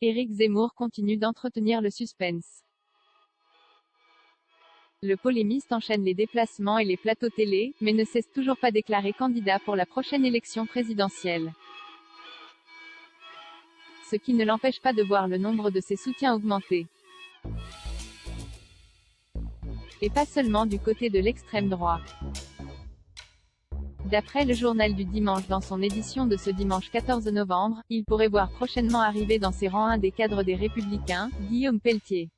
Éric Zemmour continue d'entretenir le suspense. Le polémiste enchaîne les déplacements et les plateaux télé, mais ne cesse toujours pas déclaré candidat pour la prochaine élection présidentielle. Ce qui ne l'empêche pas de voir le nombre de ses soutiens augmenter. Et pas seulement du côté de l'extrême droite. D'après le journal du dimanche dans son édition de ce dimanche 14 novembre, il pourrait voir prochainement arriver dans ses rangs un des cadres des Républicains, Guillaume Pelletier.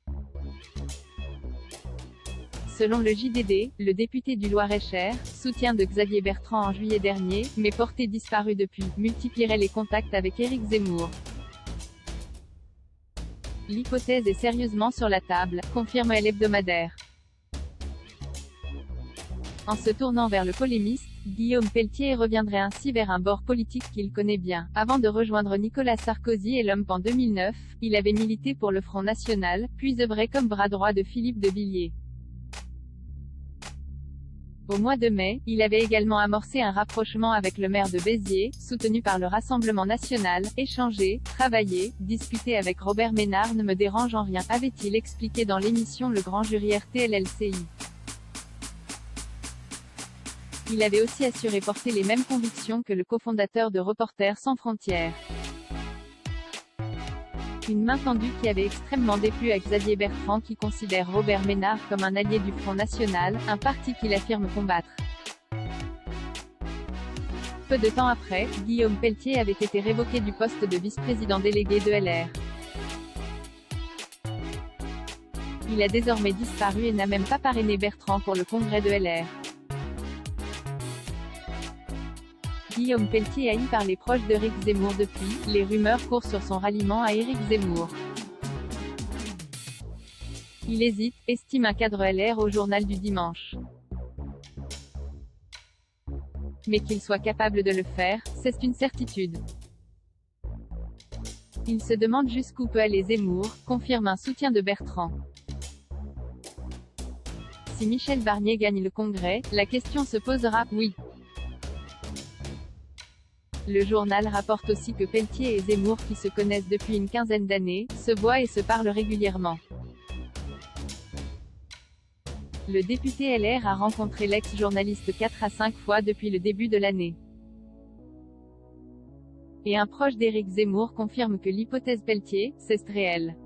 Selon le JDD, le député du Loir-et-Cher, soutien de Xavier Bertrand en juillet dernier, mais porté disparu depuis, multiplierait les contacts avec Éric Zemmour. L'hypothèse est sérieusement sur la table, confirme l'hebdomadaire. En se tournant vers le polémiste, Guillaume Pelletier reviendrait ainsi vers un bord politique qu'il connaît bien. Avant de rejoindre Nicolas Sarkozy et l'Ump en 2009, il avait milité pour le Front National, puis œuvrait comme bras droit de Philippe de Villiers. Au mois de mai, il avait également amorcé un rapprochement avec le maire de Béziers, soutenu par le Rassemblement national, échangé, travaillé, discuté avec Robert Ménard ne me dérange en rien, avait-il expliqué dans l'émission Le Grand Jury RTL-LCI. Il avait aussi assuré porter les mêmes convictions que le cofondateur de Reporters sans frontières. Une main tendue qui avait extrêmement déplu à Xavier Bertrand qui considère Robert Ménard comme un allié du Front National, un parti qu'il affirme combattre. Peu de temps après, Guillaume Pelletier avait été révoqué du poste de vice-président délégué de LR. Il a désormais disparu et n'a même pas parrainé Bertrand pour le congrès de LR. Guillaume Pelletier haï par les proches d'Éric Zemmour depuis, les rumeurs courent sur son ralliement à Éric Zemmour. Il hésite, estime un cadre LR au journal du dimanche. Mais qu'il soit capable de le faire, c'est une certitude. Il se demande jusqu'où peut aller Zemmour, confirme un soutien de Bertrand. Si Michel Barnier gagne le congrès, la question se posera, oui. Le journal rapporte aussi que Pelletier et Zemmour qui se connaissent depuis une quinzaine d'années, se voient et se parlent régulièrement. Le député LR a rencontré l'ex-journaliste 4 à 5 fois depuis le début de l'année. Et un proche d'Éric Zemmour confirme que l'hypothèse Pelletier, c'est réel.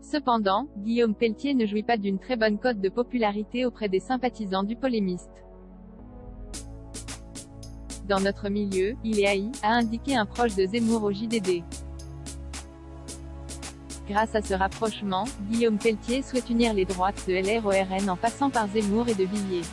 Cependant, Guillaume Pelletier ne jouit pas d'une très bonne cote de popularité auprès des sympathisants du polémiste. Dans notre milieu, il est haï, a indiqué un proche de Zemmour au JDD. Grâce à ce rapprochement, Guillaume Pelletier souhaite unir les droites de LR au RN en passant par Zemmour et de Villiers.